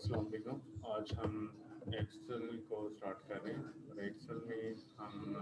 अस्सलाम वालेकुम। आज हम एक्सेल को स्टार्ट कर रहे हैं और एक्सेल में हम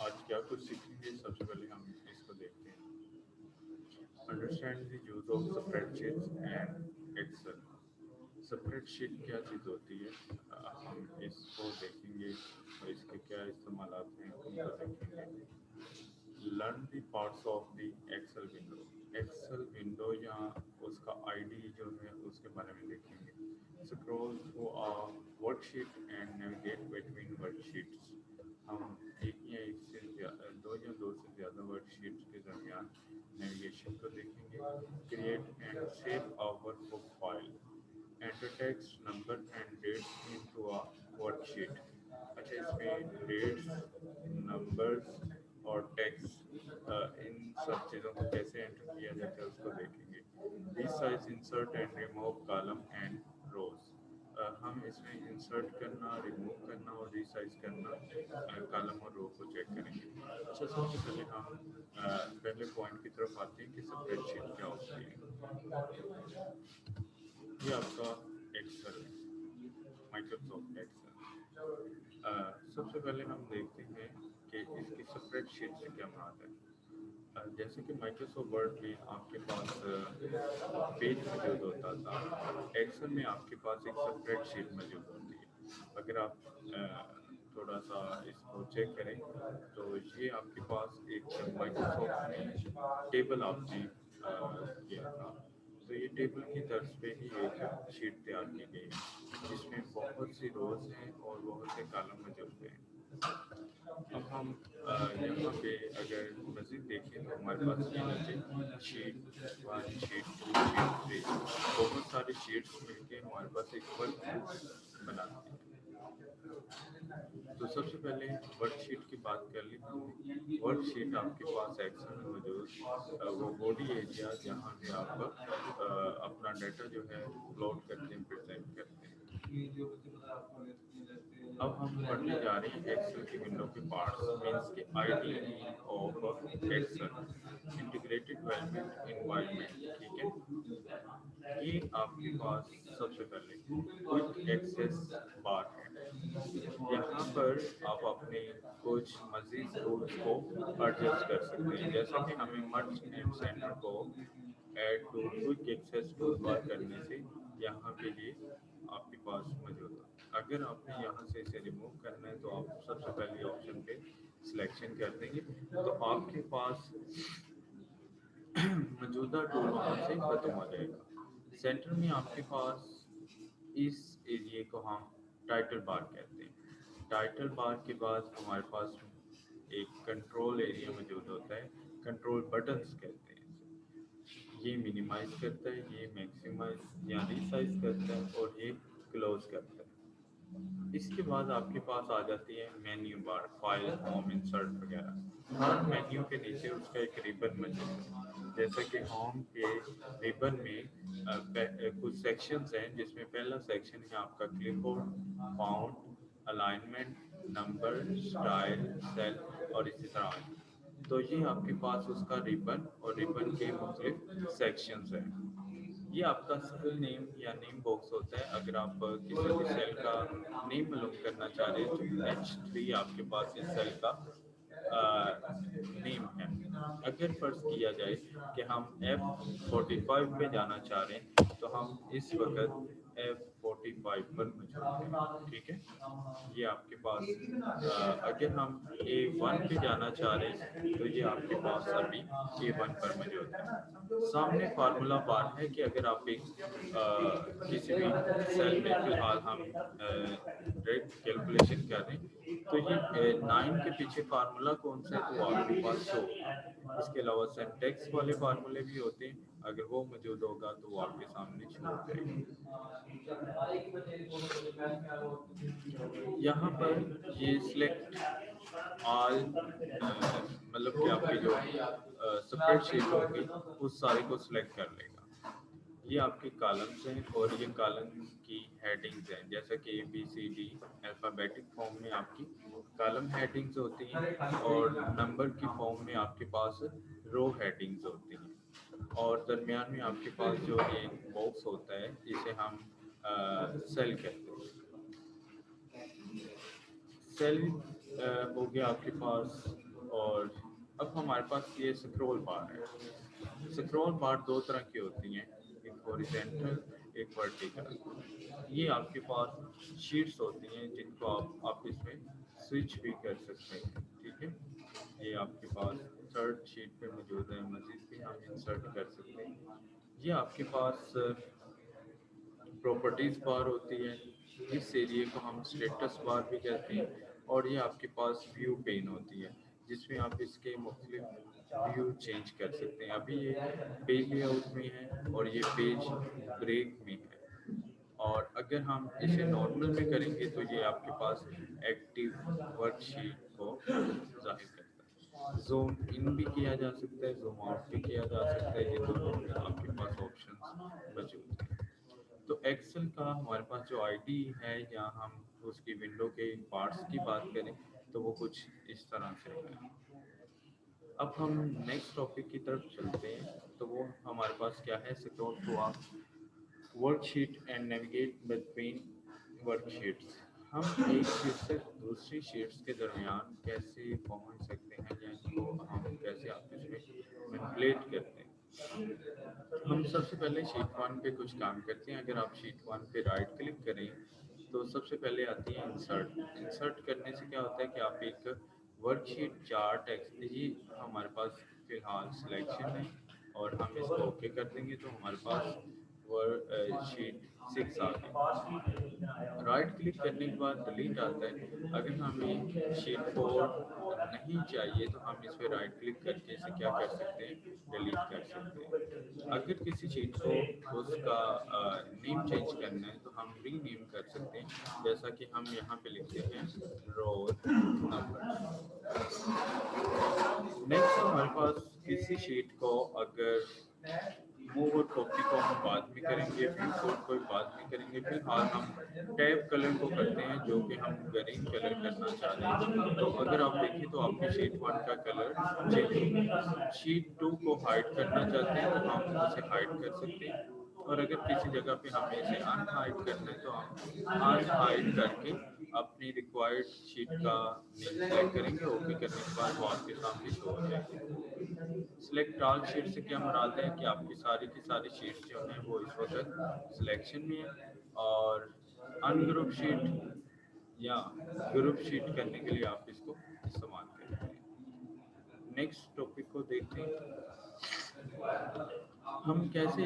आज क्या कुछ सीखेंगे। सबसे पहले हम इसको देखते हैं। Understand the use of spreadsheets and Excel. Spreadsheet क्या चीज़ होती है, हम इसको देखेंगे और इसके क्या इस्तेमाल हैं उनको देखेंगे। Learn the parts of the Excel window. Excel window या उसका आईडी जो है उसके बारे में देखेंगे। Scroll through a worksheet and navigate between worksheets. हम एक या एक से दो या दो से ज़्यादा वर्कशीट्स के दरमियान नेविगेशन को देखेंगे। Create and save a workbook file. Enter text number and dates into a worksheet. अच्छा, इसमें डेट्स, नंबर्स और टेक्स्ट, इन सब चीज़ों को कैसे एंटर किया जाता है उसको देखेंगे। Resize, insert and remove column and rows. हम इसमें इंसर्ट करना, रिमूव करना और रीसाइज करना कॉलम और रो को चेक करेंगे। अच्छा, सबसे पहले हम पहले पॉइंट की तरफ आते हैं कि स्प्रेडशीट क्या होती है। ये आपका एक्सेल है, माइक्रोसॉफ्ट एक्सेल। सबसे पहले हम देखते हैं कि इसकी स्प्रेडशीट से क्या मुराद है। जैसे कि माइक्रोसॉफ्ट वर्ड में आपके पास पेज मौजूद होता था, एक्सेल में आपके पास एक स्प्रेडशीट मौजूद होती है। अगर आप थोड़ा सा इसको चेक करें तो ये आपके पास एक माइक्रोसॉफ्ट में टेबल आपने किया था। तो ये टेबल की तर्ज पे ही एक शीट तैयार की गई है जिसमें बहुत सी रोज हैं और बहुत से कॉलम मौजूद हैं। अब हम यहाँ पे अगर मज़ीद देखें तो हमारे पास ये नीचे sheet one, sheet two, sheet three, बहुत सारी शीट्स मिलके हमारे पास एक वर्क बुक बनाती है। तो सबसे पहले वर्कशीट की बात कर ली हमने। वर्कशीट आपके पास एक्सेल में मौजूद वो बॉडी एरिया जहाँ पे आप अपना डाटा जो है प्लॉट करते हैं, प्रेजेंट करते हैं। अब हम पढ़ने जा रहे हैं एक्सेल की विंडो के पार्ट्स, मीन्स के IDE of Excel, integrated development environment. ठीक है, ये आपके पास सबसे पहले क्विक एक्सेस बार है। यहाँ पर आप अपने कुछ मजीद टूल्स को एडजस्ट कर सकते हैं, जैसा कि हमें मर्ज एंड सेंटर को add to quick access toolbar करने से यहाँ पे ये आपके पास मौजूद है। अगर आपने यहाँ से इसे रिमूव करना है तो आप सबसे पहले ऑप्शन पे सिलेक्शन कर देंगे तो आपके पास मौजूदा टूल वहाँ से खत्म हो जाएगा। सेंटर में आपके पास इस एरिए को हम टाइटल बार कहते हैं। टाइटल बार के बाद हमारे पास एक कंट्रोल एरिया मौजूद होता है, कंट्रोल बटन्स कहते हैं इसे। ये मिनिमाइज करता है, ये मैक्सिमाइज या रिसाइज करता है और ये क्लोज करता है। इसके बाद आपके पास आ जाती है menu bar, file, home, insert वगैरह। हर मेन्यू के नीचे उसका एक रिबन मौजूद है। जैसे कि होम के रिबन में कुछ सेक्शंस हैं जिसमें पहला सेक्शन है आपका clipboard, font, alignment, number, style, cell और इसी तरह आगे। तो ये आपके पास उसका रिबन और रिबन के मुख्तलिफ सेक्शंस हैं। ये आपका सेल नेम या नेम बॉक्स होता है। अगर आप किसी भी सेल का नेम मालूम करना चाह रहे हैं तो H3 आपके पास इस सेल का नेम है। अगर फर्ज किया जाए कि हम F45 पे जाना चाह रहे हैं तो हम इस वक्त F45 पर मौजूद हैं। ठीक है, ये आपके पास अगर हम A1 पे जाना चाह रहे हैं तो ये आपके पास अभी A1 पर मौजूद है। सामने फार्मूला बार है कि अगर आप एक किसी भी सेल में फिलहाल हम डायरेक्ट कैलकुलेशन कर रहे हैं तो ये 9 के पीछे फार्मूला कौन सा है तो आपके पास शो होगा। इसके अलावा सिंटेक्स वाले फार्मूले भी होते हैं, अगर वो मौजूद होगा तो वो आपके सामने शो हो जाएगा। यहाँ पर ये सिलेक्ट ऑल, मतलब कि आपकी जो स्प्रेडशीट होगी उस सारे को सिलेक्ट कर लेगा। ये आपके कॉलम्स हैं और ये कॉलम की हेडिंग्स हैं, जैसा कि ABCD अल्फ़ाबेटिक फॉर्म में आपकी कॉलम हेडिंग्स होती हैं और नंबर की फॉर्म में आपके पास रो हेडिंग्स होती हैं। और दरमियान में आपके पास जो एक बॉक्स होता है इसे हम सेल कहते हैं। सेल हो गया आपके पास। और अब हमारे पास ये स्क्रॉल बार है। स्क्रॉल बार दो तरह की होती हैं, एक हॉरिजॉन्टल एक वर्टिकल। ये आपके पास शीट्स होती हैं जिनको आप इसमें स्विच भी कर सकते हैं, ठीक है। ये आपके पास थर्ड शीट पे मौजूद है, मजीद भी हम इंसर्ट कर सकते हैं। ये आपके पास प्रॉपर्टीज बार होती है। इस एरिया को हम स्टेटस बार भी कहते हैं। और ये आपके पास व्यू पेन होती है जिसमें आप इसके मुख्तलिफ व्यू चेंज कर सकते हैं। अभी ये पेज लेआउट में है और ये पेज ब्रेक में है। और अगर हम इसे नॉर्मल में करेंगे तो ये आपके पास एक्टिव वर्कशीट को जाहिर करता है। जूम इन भी किया जा सकता है, जूम आउट भी किया जा सकता है। ये दोनों आपके पास ऑप्शंस मौजूद हैं। तो एक्सेल का हमारे पास जो आईडी है, या हम उसकी विंडो के पार्ट्स की बात करें तो वो कुछ इस तरह से है। अब हम नेक्स्ट टॉपिक की तरफ चलते हैं। तो वो हमारे पास क्या है, scroll to worksheet and navigate between worksheets. हम एक शीट से दूसरी शीट्स के दरमियान कैसे पहुंच सकते हैं, या इनको हम कैसे आपस में मैनिपुलेट करते हैं। हम सबसे पहले शीट वन पे कुछ काम करते हैं। अगर आप शीट वन पे राइट क्लिक करें तो सबसे पहले आती है इंसर्ट। इंसर्ट करने से क्या होता है कि आप एक वर्कशीट चार्ट टेक्स्ट, ये हमारे पास फिलहाल सिलेक्शन है और हम इसको ओके कर देंगे तो हमारे पास शीट सिक्स आ गई। राइट क्लिक करने के बाद डिलीट आता है। अगर हमें शीट फोर नहीं चाहिए तो हम इस पर राइट क्लिक करके इसे क्या कर सकते हैं, डिलीट कर सकते हैं। अगर किसी शीट को उसका नेम चेंज करना है तो हम रीनेम कर सकते हैं, जैसा कि हम यहाँ पे लिखते हैं रोल नंबर। नेक्स्ट हमारे पास किसी शीट को अगर मूव और कॉपी को हम बाद में करेंगे, व्यू कोड को बाद में करेंगे। फिलहाल हम टैब कलर को करते हैं जो कि हम ग्रीन कलर करना चाह रहे हैं। तो अगर आप देखें तो आपकी शीट वन का कलर चेंज हो गया। शीट टू को हाइड करना चाहते हैं तो हम उसे हाइड कर सकते हैं। और अगर किसी जगह पे हमें इसे अनहाइड करना है तो हम अनहाइड करके अपनी रिक्वायर्ड शीट का नेम सेलेक्ट करेंगे। ओके करने के बाद वो आपके सामने शो हो जाएगी। सिलेक्ट ऑल शीट से क्या मुराद है कि आपकी की सारी शीट्स जो हैं वो इस वक्त सिलेक्शन में है। और अनग्रुप शीट या ग्रुप शीट करने के लिए आप इसको इस्तेमाल करते हैं। नेक्स्ट टॉपिक को देखते हैं, हम कैसे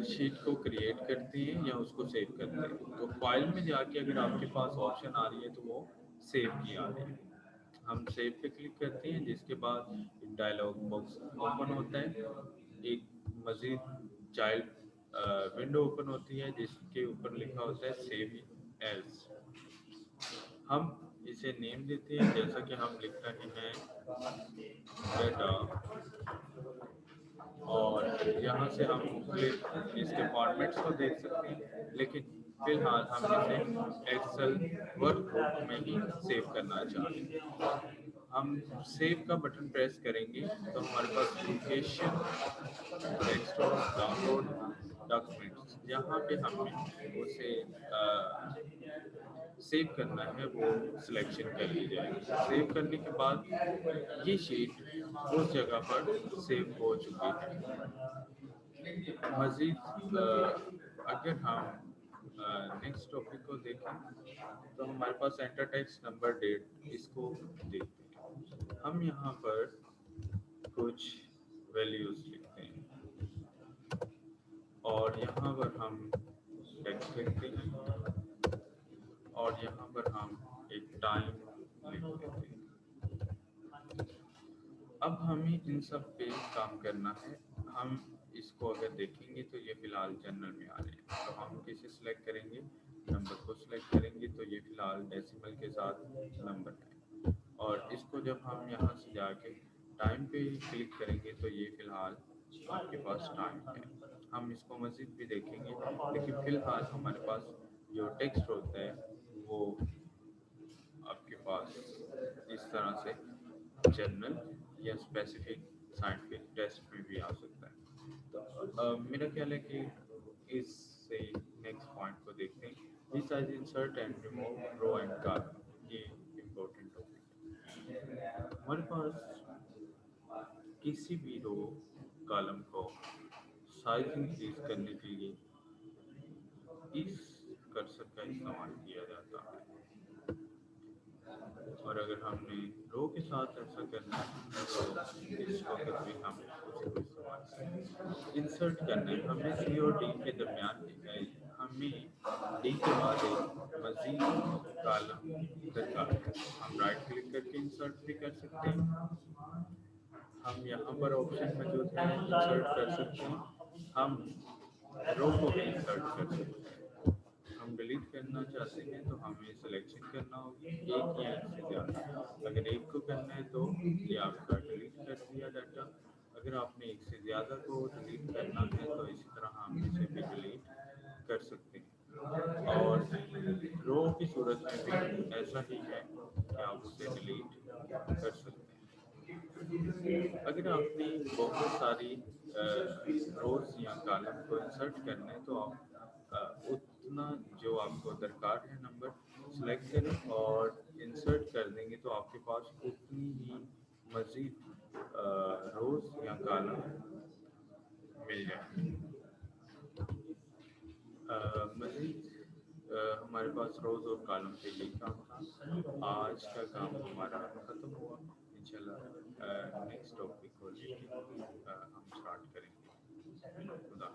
शीट को क्रिएट करते हैं या उसको सेव करते हैं। तो फाइल में जाके अगर आपके पास ऑप्शन आ रही है तो वो सेव की आ रही है। हम सेव पे क्लिक करते हैं जिसके बाद एक डायलॉग बॉक्स ओपन होता है। एक मजीद चाइल्ड विंडो ओपन होती है जिसके ऊपर लिखा होता है सेव एज। हम इसे नेम देते हैं, जैसा कि हम लिख रहे हैं डेटा। और यहाँ से हम मुख्तलिफ इसके फॉर्मेट्स को देख सकते हैं, लेकिन फिलहाल हम इसे एक्सेल वर्कबुक में ही सेव करना चाहते हैं। हम सेव का बटन प्रेस करेंगे तो हमारे पास लोकेशन, डेस्कटॉप, डाउनलोड, डॉक्यूमेंट्स, जहाँ पे हमें उसे सेव करना है वो सिलेक्शन कर ली जाएगी। सेव करने के बाद ये शीट उस जगह पर सेव हो चुकी है। मज़ीद अगर हम नेक्स्ट टॉपिक को देखें तो हमारे पास एंटर टेक्स्ट नंबर डेट, इसको देखते हैं। हम यहाँ पर कुछ वैल्यूज़ लिखते हैं और यहाँ पर हम टेक्स्ट लिखते हैं और यहाँ पर हम एक टाइम लिख देते हैं। अब हमें इन सब पे काम करना है। हम इसको अगर देखेंगे तो ये फिलहाल जनरल में आ रहे हैं, तो हम किसे सिलेक्ट करेंगे, नंबर को सिलेक्ट करेंगे तो ये फिलहाल डेसिमल के साथ नंबर है। और इसको जब हम यहाँ से जाके टाइम पे क्लिक करेंगे तो ये फिलहाल आपके पास टाइम है। हम इसको मज़ीद भी देखेंगे, लेकिन फिलहाल हमारे पास जो टेक्स्ट होता है वो आपके पास इस तरह से जनरल या स्पेसिफिक साइंटिफिक टेस्ट में भी आ सकता है। तो मेरा ख्याल है कि इससे नेक्स्ट पॉइंट को resize, insert and remove row and column. ये important topic. हमारे पास किसी भी रो कॉलम को साइज इंक्रीज करने के लिए इस कर्सर का इस्तेमाल किया जाता है। और अगर हमने रो के साथ ऐसा करना है तो इस वक्त भी हम उसी को इस्तेमाल करेंगे। इंसर्ट करना है, हमें सी और डी के दरमियान हमें डी के बाद एक मजीद कॉलम दरकार है। हम राइट क्लिक करके इंसर्ट भी कर सकते हैं। हम यहाँ पर ऑप्शन मौजूद है, इंसर्ट कर सकते हैं। हम रो को भी इंसर्ट कर सकते हैं। हम डिलीट करना चाहते हैं तो हमें सिलेक्शन करना होगी एक या एक से ज़्यादा। अगर एक को करना है तो ये आपका डिलीट कर दिया डाटा। अगर आपने एक से ज़्यादा को डिलीट करना है तो इसी तरह हम इसे भी डिलीट कर सकते हैं। और रो की सूरत में भी ऐसा ही है कि आप उसे डिलीट कर सकते हैं। अगर आपने बहुत सारी रोज या कॉलम को इंसर्ट करना है तो आप उतना जो आपको दरकार है नंबर सेलेक्ट करें और इंसर्ट कर देंगे तो आपके पास उतनी ही मज़ीद रोज या कॉलम मिल जाएंगे। मज़ीद हमारे पास रोज़ और कॉलम पे यही काम था। आज का काम हमारा ख़त्म हुआ। इंशाल्लाह नेक्स्ट टॉपिक को लेके हम स्टार्ट करेंगे। खुदा